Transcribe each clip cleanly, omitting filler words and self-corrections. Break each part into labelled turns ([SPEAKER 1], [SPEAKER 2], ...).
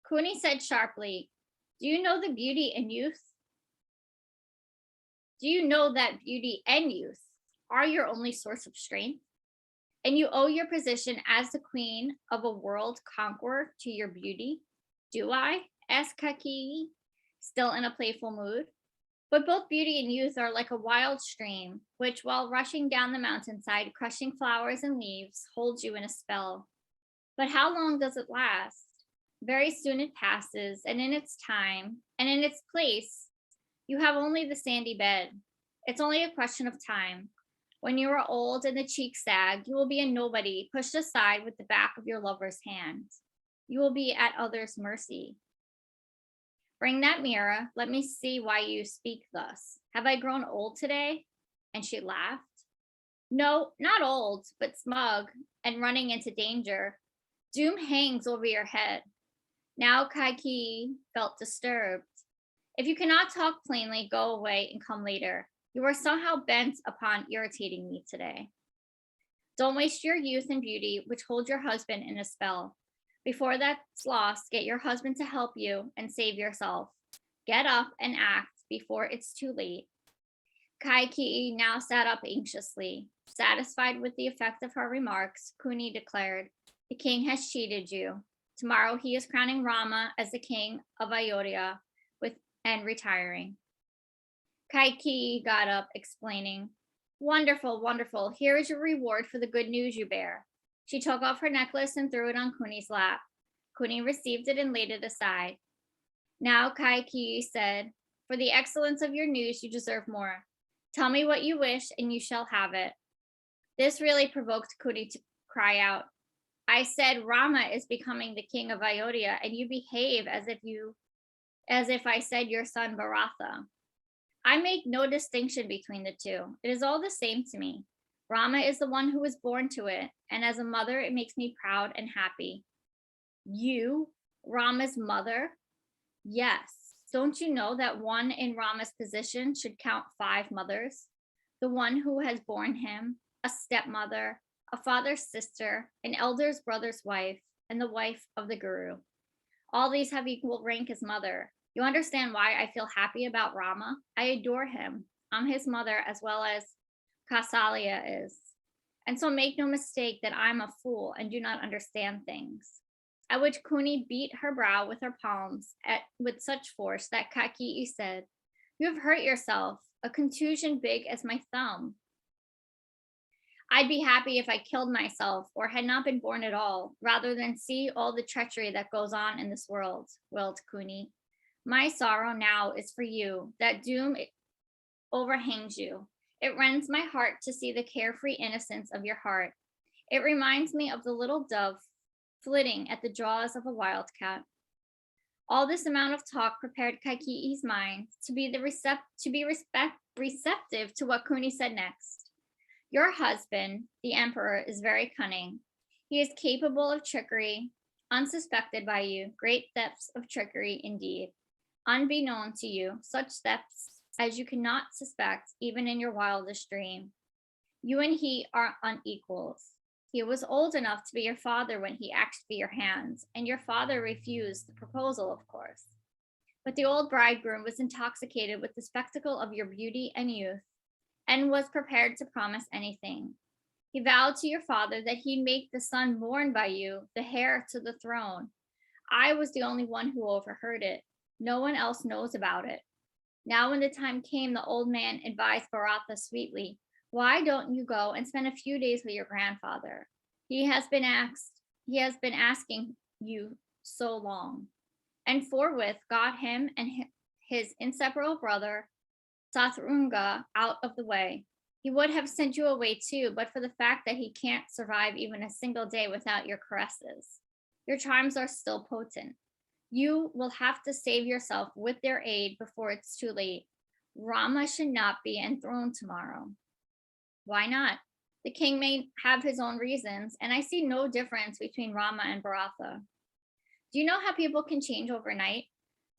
[SPEAKER 1] Kuni said sharply, Do you know the beauty and youth? Do you know that beauty and youth are your only source of strength? And you owe your position as the queen of a world conqueror to your beauty? Do I? Asked Kaki, still in a playful mood. But both beauty and youth are like a wild stream, which, while rushing down the mountainside, crushing flowers and leaves, holds you in a spell. But how long does it last? Very soon it passes, and in its time, and in its place, you have only the sandy bed. It's only a question of time. When you are old and the cheeks sag, you will be a nobody, pushed aside with the back of your lover's hand. You will be at others' mercy. Bring that mirror. Let me see why you speak thus. Have I grown old today? And she laughed. No, not old, but smug and running into danger. Doom hangs over your head. Now Kaiki felt disturbed. If you cannot talk plainly, go away and come later. You are somehow bent upon irritating me today. Don't waste your youth and beauty, which hold your husband in a spell. Before that's lost, get your husband to help you and save yourself. Get up and act before it's too late. Kaiki now sat up anxiously. Satisfied with the effect of her remarks, Kuni declared, The king has cheated you. Tomorrow he is crowning Rama as the king of Ayodhya and retiring. Kaiki got up, explaining, Wonderful, wonderful. Here is your reward for the good news you bear. She took off her necklace and threw it on Kuni's lap. Kuni received it and laid it aside. Now Kaiki said, For the excellence of your news, you deserve more. Tell me what you wish and you shall have it. This really provoked Kuni to cry out. I said Rama is becoming the king of Ayodhya, and you behave as if I said your son Bharatha. I make no distinction between the two. It is all the same to me. Rama is the one who was born to it, and as a mother, it makes me proud and happy. You, Rama's mother? Yes. Don't you know that one in Rama's position should count 5 mothers? The one who has borne him, a stepmother, a father's sister, an elder's brother's wife, and the wife of the guru. All these have equal rank as mother. You understand why I feel happy about Rama? I adore him. I'm his mother as well as Kausalya is. And so make no mistake that I'm a fool and do not understand things. At which Kuni beat her brow with her palms with such force that Kakii said, You have hurt yourself, a contusion big as my thumb. I'd be happy if I killed myself or had not been born at all, rather than see all the treachery that goes on in this world, wailed Kuni. My sorrow now is for you, that doom overhangs you. It rends my heart to see the carefree innocence of your heart. It reminds me of the little dove flitting at the jaws of a wildcat. All this amount of talk prepared Kaiki's mind to be receptive to what Kuni said next. Your husband, the emperor, is very cunning. He is capable of trickery, unsuspected by you, great thefts of trickery indeed. Unbeknown to you, such thefts as you cannot suspect even in your wildest dream. You and he are unequals. He was old enough to be your father when he asked for your hands, and your father refused the proposal, of course. But the old bridegroom was intoxicated with the spectacle of your beauty and youth, and was prepared to promise anything. He vowed to your father that he'd make the son born by you the heir to the throne. I was the only one who overheard it. No one else knows about it. Now when the time came, the old man advised Bharatha sweetly, Why don't you go and spend a few days with your grandfather? He has been asking you so long. And forthwith got him and his inseparable brother, Satrunga, out of the way. He would have sent you away too, but for the fact that he can't survive even a single day without your caresses. Your charms are still potent. You will have to save yourself with their aid before it's too late. Rama should not be enthroned tomorrow. Why not? The king may have his own reasons, and I see no difference between Rama and Bharatha. Do you know how people can change overnight?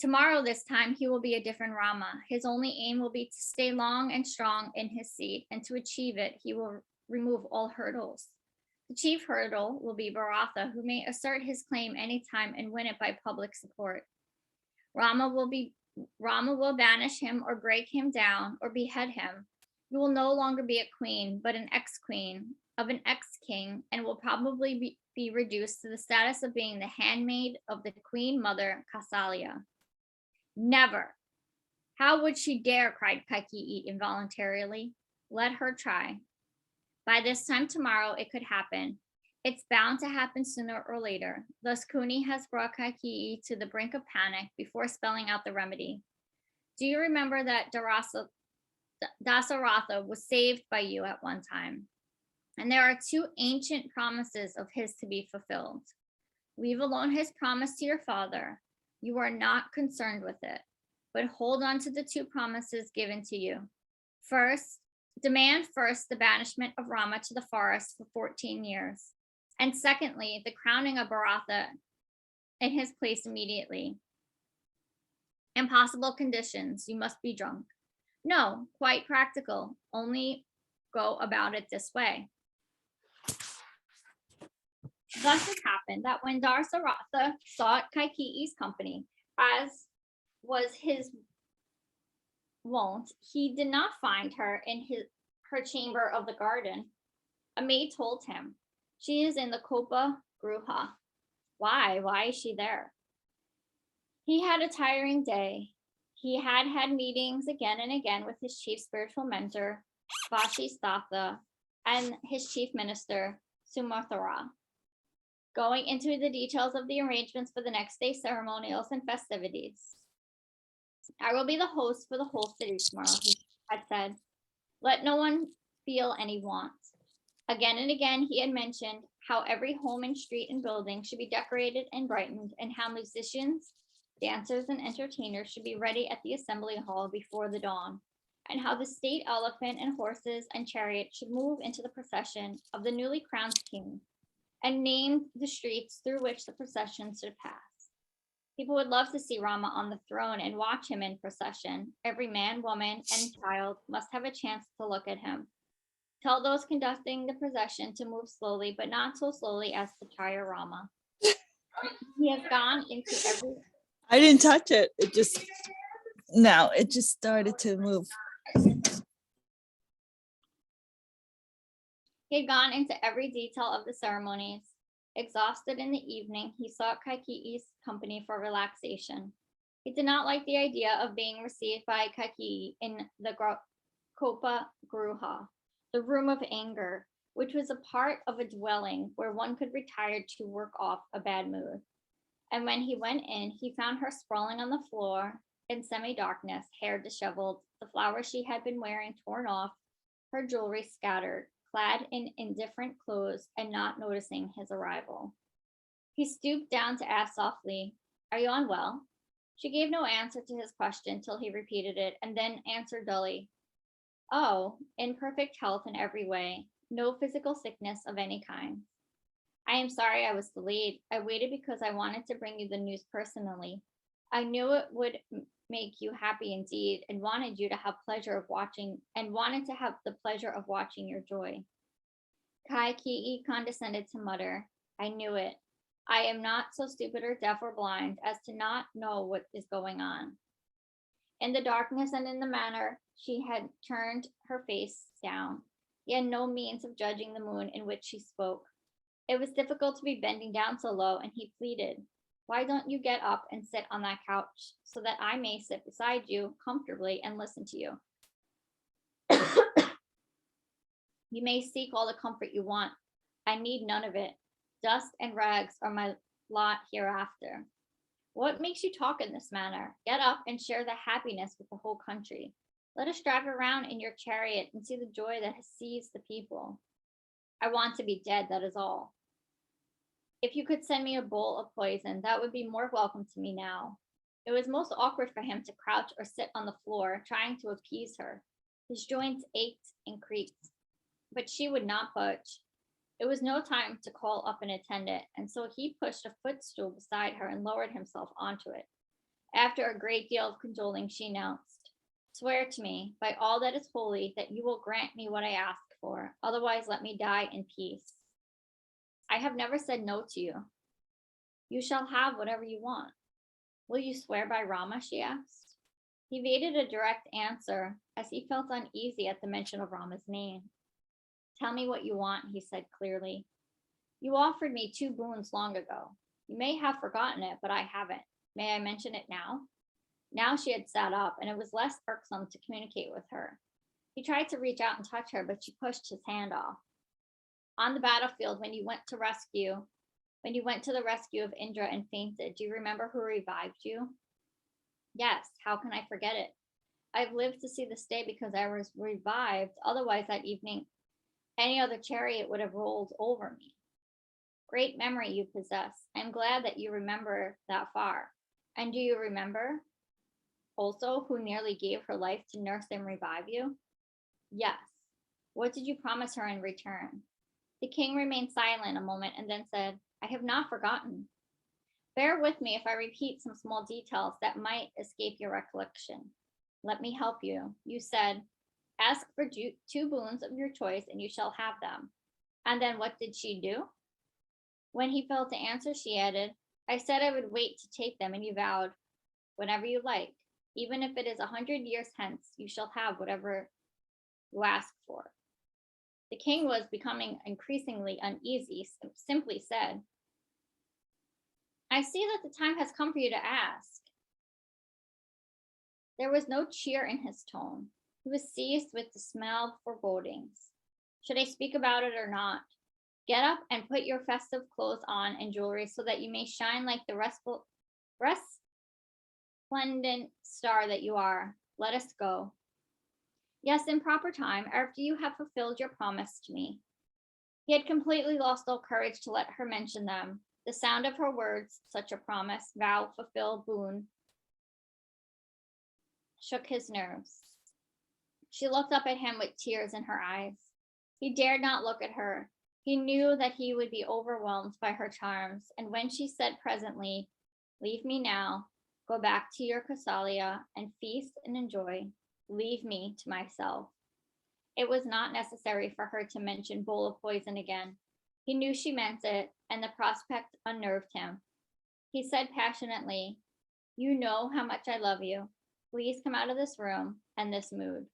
[SPEAKER 1] Tomorrow, this time, he will be a different Rama. His only aim will be to stay long and strong in his seat, and to achieve it, he will remove all hurdles. The chief hurdle will be Bharatha, who may assert his claim anytime and win it by public support. Rama will banish him or break him down or behead him. You will no longer be a queen, but an ex-queen of an ex-king, and will probably be reduced to the status of being the handmaid of the queen mother Kausalya. Never. How would she dare? Cried Kaikeyi involuntarily. Let her try. By this time tomorrow, it could happen. It's bound to happen sooner or later. Thus, Kuni has brought Kaikeyi to the brink of panic before spelling out the remedy. Do you remember that Dasaratha was saved by you at one time? And there are two ancient promises of his to be fulfilled. Leave alone his promise to your father. You are not concerned with it, but hold on to the two promises given to you. First, demand first the banishment of Rama to the forest for 14 years. And secondly, the crowning of Bharatha in his place immediately. Impossible conditions. You must be drunk. No, quite practical. Only go about it this way. Thus it happened that when Dasaratha sought Kaikeyi's company, as was his wont, he did not find her in her chamber of the garden. A maid told him, she is in the Kopa Gruha. Why? Why is she there? He had a tiring day. He had meetings again and again with his chief spiritual mentor, Vashistatha, and his chief minister, Sumathara, going into the details of the arrangements for the next day's ceremonials and festivities. I will be the host for the whole city tomorrow, he had said. Let no one feel any want. Again and again, he had mentioned how every home and street and building should be decorated and brightened, and how musicians, dancers, and entertainers should be ready at the assembly hall before the dawn, and how the state elephant and horses and chariots should move into the procession of the newly crowned king, and named the streets through which the procession should pass. People would love to see Rama on the throne and watch him in procession. Every man, woman, and child must have a chance to look at him. Tell those conducting the procession to move slowly, but not so slowly as to tire Rama. He has gone into every...
[SPEAKER 2] I didn't touch it. It just started to move.
[SPEAKER 1] He had gone into every detail of the ceremonies. Exhausted in the evening, he sought Kaikeyi's company for relaxation. He did not like the idea of being received by Kaikeyi in the Kopa Gruha, the room of anger, which was a part of a dwelling where one could retire to work off a bad mood. And when he went in, he found her sprawling on the floor in semi-darkness, hair disheveled, the flowers she had been wearing torn off, her jewelry scattered, clad in indifferent clothes and not noticing his arrival. He stooped down to ask softly, "Are you unwell?" She gave no answer to his question till he repeated it, and then answered dully, "Oh, in perfect health in every way, no physical sickness of any kind. I am sorry I was delayed. I waited because I wanted to bring you the news personally. I knew it would make you happy indeed, and wanted you to have wanted to have the pleasure of watching your joy." Kaikeyi condescended to mutter, "I knew it. I am not so stupid or deaf or blind as to not know what is going on." In the darkness and in the manner she had turned her face down, he had no means of judging the mood in which she spoke. It was difficult to be bending down so low, and he pleaded, "Why don't you get up and sit on that couch so that I may sit beside you comfortably and listen to you? You may seek all the comfort you want. I need none of it. Dust and rags are my lot hereafter. What makes you talk in this manner? Get up and share the happiness with the whole country. Let us drive around in your chariot and see the joy that has seized the people. I want to be dead, that is all. If you could send me a bowl of poison, that would be more welcome to me now." It was most awkward for him to crouch or sit on the floor, trying to appease her. His joints ached and creaked, but she would not budge. It was no time to call up an attendant, and so he pushed a footstool beside her and lowered himself onto it. After a great deal of cajoling, she announced, "Swear to me, by all that is holy, that you will grant me what I ask for. Otherwise, let me die in peace." I have never said no to you. You shall have whatever you want. Will you swear by Rama? She asked. He evaded a direct answer as he felt uneasy at the mention of Rama's name. Tell me what you want, he said clearly. You offered me 2 boons long ago. You may have forgotten it, but I haven't. May I mention it now? Now she had sat up, and it was less irksome to communicate with her. He tried to reach out and touch her, but she pushed his hand off. On the battlefield, when you went to the rescue of Indra and fainted, do you remember who revived you? Yes, how can I forget it? I've lived to see this day because I was revived. Otherwise, that evening, any other chariot would have rolled over me. Great memory you possess. I'm glad that you remember that far. And do you remember also who nearly gave her life to nurse and revive you? Yes. What did you promise her in return? The king remained silent a moment and then said, I have not forgotten. Bear with me if I repeat some small details that might escape your recollection. Let me help you. You said, ask for 2 boons of your choice and you shall have them. And then what did she do? When he failed to answer, she added, I said I would wait to take them, and you vowed, whenever you like, even if it is 100 years hence, you shall have whatever you ask for. The king was becoming increasingly uneasy, simply said, I see that the time has come for you to ask. There was no cheer in his tone. He was seized with the smell of forebodings. Should I speak about it or not? Get up and put your festive clothes on and jewelry so that you may shine like the resplendent star that you are. Let us go. Yes, in proper time, after you have fulfilled your promise to me. He had completely lost all courage to let her mention them. The sound of her words, such a promise, vow, fulfill, boon, shook his nerves. She looked up at him with tears in her eyes. He dared not look at her. He knew that he would be overwhelmed by her charms, and when she said presently, leave me now, go back to your Kausalya and feast and enjoy, leave me to myself. It was not necessary for her to mention bowl of poison again. He knew she meant it, and the prospect unnerved him. He said passionately, you know how much I love you. Please come out of this room and this mood.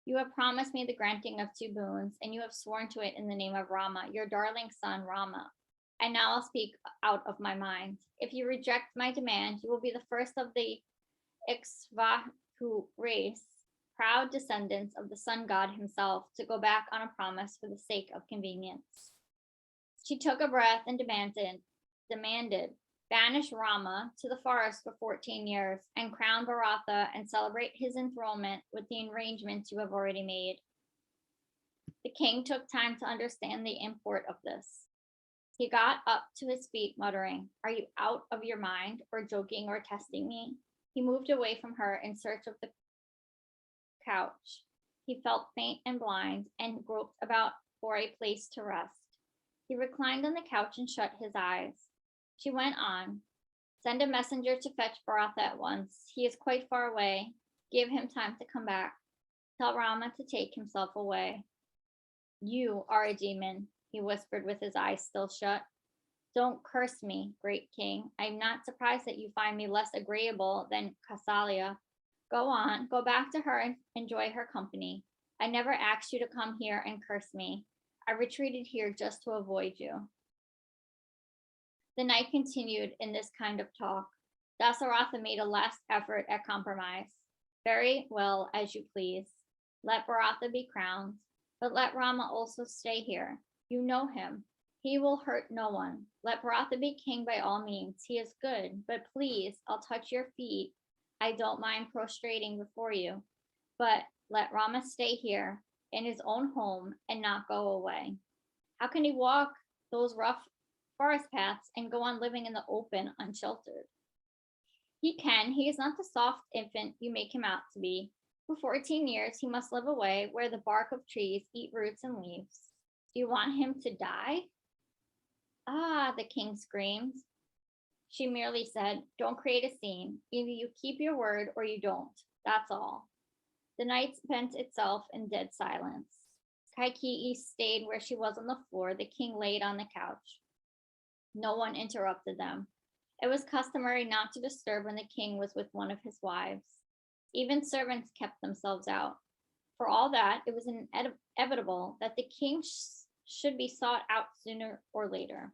[SPEAKER 1] You have promised me the granting of 2 boons, and you have sworn to it in the name of Rama, your darling son Rama. And now I'll speak out of my mind. If you reject my demand, you will be the first of the Ikshvaku race, proud descendants of the sun god himself, to go back on a promise for the sake of convenience. She took a breath and demanded, banish Rama to the forest for 14 years and crown Bharata and celebrate his enthronement with the arrangements you have already made. The king took time to understand the import of this. He got up to his feet, muttering, are you out of your mind, or joking or testing me? He moved away from her in search of the couch. He felt faint and blind and groped about for a place to rest. He reclined on the couch and shut his eyes. She went on, send a messenger to fetch Bharata at once. He is quite far away. Give him time to come back. Tell Rama to take himself away. You are a demon, he whispered with his eyes still shut. Don't curse me, great king. I'm not surprised that you find me less agreeable than Kausalya. Go on, go back to her and enjoy her company. I never asked you to come here and curse me. I retreated here just to avoid you. The night continued in this kind of talk. Dasaratha made a last effort at compromise. Very well, as you please. Let Bharata be crowned, but let Rama also stay here. You know him. He will hurt no one. Let Bharata be king by all means. He is good, but please, I'll touch your feet. I don't mind prostrating before you, but let Rama stay here in his own home and not go away. How can he walk those rough forest paths and go on living in the open, unsheltered? He can. He is not the soft infant you make him out to be. For 14 years, he must live away where the bark of trees eat roots and leaves. Do you want him to die? Ah, the king screamed. She merely said, don't create a scene. Either you keep your word or you don't. That's all. The night spent itself in dead silence. Kaikii stayed where she was on the floor. The king laid on the couch. No one interrupted them. It was customary not to disturb when the king was with one of his wives. Even servants kept themselves out. For all that, it was inevitable that the king should be sought out sooner or later.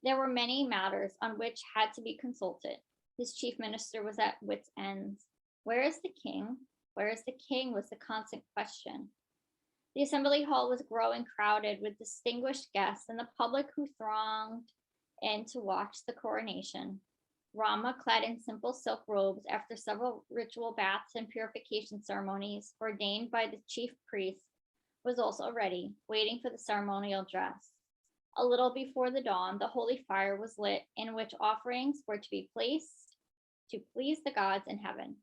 [SPEAKER 1] There were many matters on which had to be consulted. His chief minister was at wit's ends. Where is the king? Where is the king? Was the constant question. The assembly hall was growing crowded with distinguished guests and the public who thronged in to watch the coronation. Rama, clad in simple silk robes after several ritual baths and purification ceremonies ordained by the chief priest, was also ready, waiting for the ceremonial dress. A little before the dawn, the holy fire was lit in which offerings were to be placed to please the gods in heaven.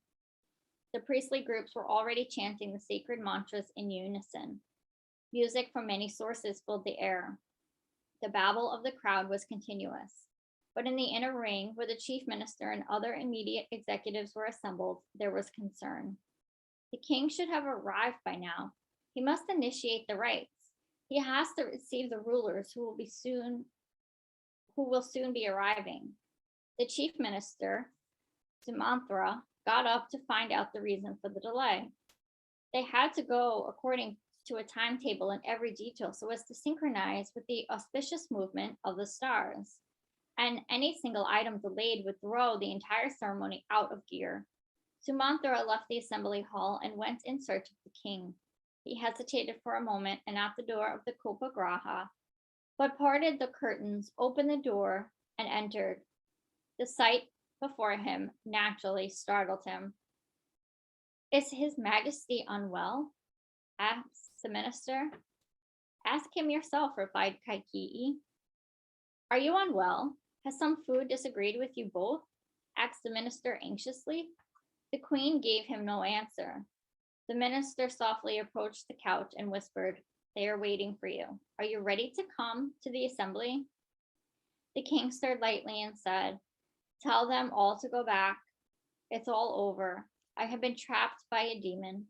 [SPEAKER 1] The priestly groups were already chanting the sacred mantras in unison. Music from many sources filled the air. The babble of the crowd was continuous. But in the inner ring, where the chief minister and other immediate executives were assembled, there was concern. The king should have arrived by now. He must initiate the rites. He has to receive the rulers who will soon be arriving. The chief minister, Sumantra, got up to find out the reason for the delay. They had to go according to a timetable in every detail so as to synchronize with the auspicious movement of the stars. And any single item delayed would throw the entire ceremony out of gear. Sumantra left the assembly hall and went in search of the king. He hesitated for a moment and at the door of the Kopagraha, but parted the curtains, opened the door, and entered. The sight before him naturally startled him. Is His Majesty unwell? Asked the minister. Ask him yourself, replied Kaikii. Are you unwell? Has some food disagreed with you both? Asked the minister anxiously. The queen gave him no answer. The minister softly approached the couch and whispered, They are waiting for you. Are you ready to come to the assembly? The king stirred lightly and said, Tell them all to go back. It's all over. I have been trapped by a demon.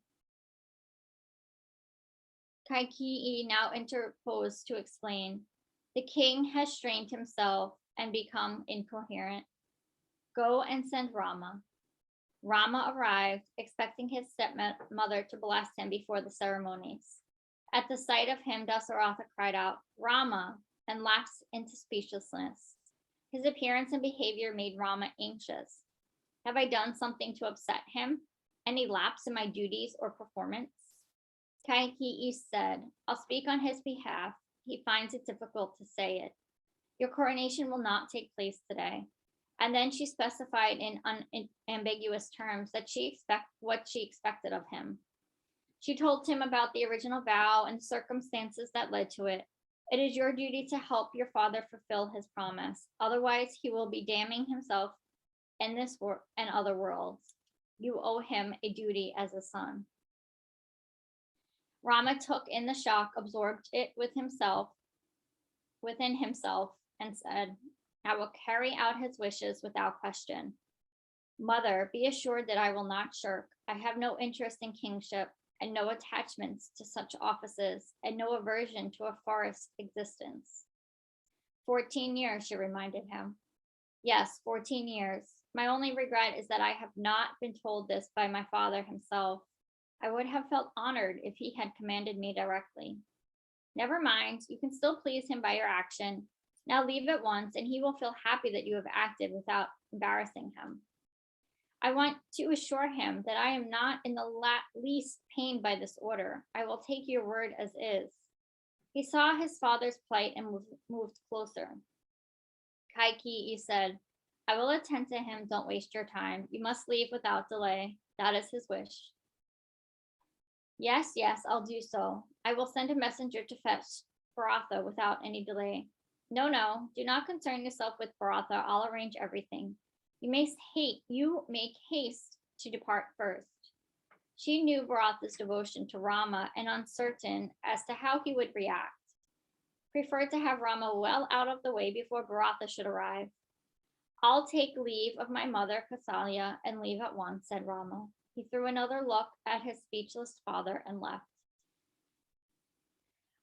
[SPEAKER 1] Kaikii now interposed to explain. The king has strained himself and become incoherent. Go and send Rama. Rama arrived, expecting his stepmother to bless him before the ceremonies. At the sight of him, Dasaratha cried out, Rama, and lapsed into speechlessness. His appearance and behavior made Rama anxious. Have I done something to upset him? Any lapse in my duties or performance? Kaikii said, I'll speak on his behalf. He finds it difficult to say it. Your coronation will not take place today. And then she specified in unambiguous terms that what she expected of him. She told him about the original vow and circumstances that led to it. It is your duty to help your father fulfill his promise. Otherwise, he will be damning himself in this world and other worlds. You owe him a duty as a son. Rama took in the shock, absorbed it within himself, and said, I will carry out his wishes without question. Mother, be assured that I will not shirk. I have no interest in kingship and no attachments to such offices and no aversion to a forest existence. 14 years, she reminded him. Yes, 14 years. My only regret is that I have not been told this by my father himself. I would have felt honored if he had commanded me directly. Never mind, you can still please him by your action. Now leave at once, and he will feel happy that you have acted without embarrassing him. I want to assure him that I am not in the least pained by this order. I will take your word as is. He saw his father's plight and moved closer. Kaikii said, I will attend to him. Don't waste your time. You must leave without delay. That is his wish. Yes, I'll do so. I will send a messenger to fetch Bharatha without any delay. No, do not concern yourself with Bharatha. I'll arrange everything. You make haste to depart first. She knew Bharatha's devotion to Rama and uncertain as to how he would react. Preferred to have Rama well out of the way before Bharatha should arrive. I'll take leave of my mother, Kausalya, and leave at once, said Rama. He threw another look at his speechless father and left.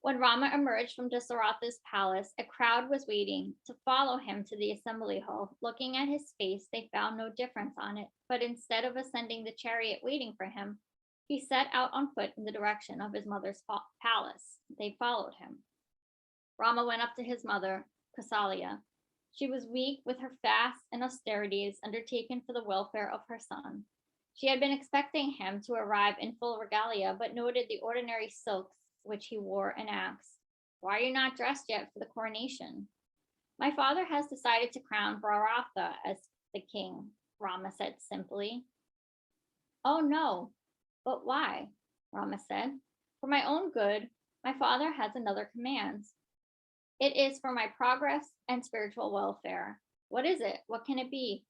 [SPEAKER 1] When Rama emerged from Dasaratha's palace, a crowd was waiting to follow him to the assembly hall. Looking at his face, they found no difference on it, but instead of ascending the chariot waiting for him, he set out on foot in the direction of his mother's palace. They followed him. Rama went up to his mother, Kausalya. She was weak with her fasts and austerities undertaken for the welfare of her son. She had been expecting him to arrive in full regalia, but noted the ordinary silks which he wore and asked, "Why are you not dressed yet for the coronation?" "My father has decided to crown Bharatha as the king," Rama said simply. "Oh no, but why?" Rama said. "For my own good, my father has another command. It is for my progress and spiritual welfare." "What is it? What can it be?"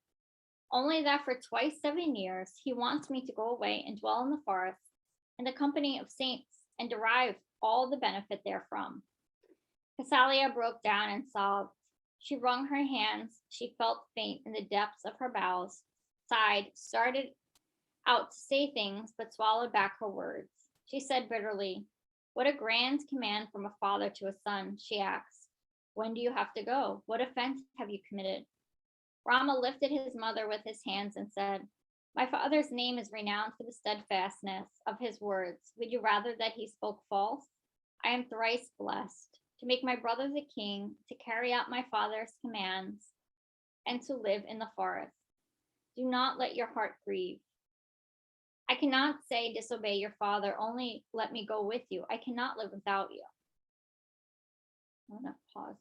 [SPEAKER 1] "Only that for twice 7 years he wants me to go away and dwell in the forest in the company of saints and derive all the benefit therefrom." Casalia broke down and sobbed. She wrung her hands. She felt faint in the depths of her bowels, sighed, started out to say things, but swallowed back her words. She said bitterly, "What a grand command from a father to a son," she asked. "When do you have to go? What offense have you committed?" Rama lifted his mother with his hands and said, "My father's name is renowned for the steadfastness of his words. Would you rather that he spoke false? I am thrice blessed to make my brother the king, to carry out my father's commands, and to live in the forest. Do not let your heart grieve. I cannot say disobey your father, only let me go with you. I cannot live without you." I'm going to pause.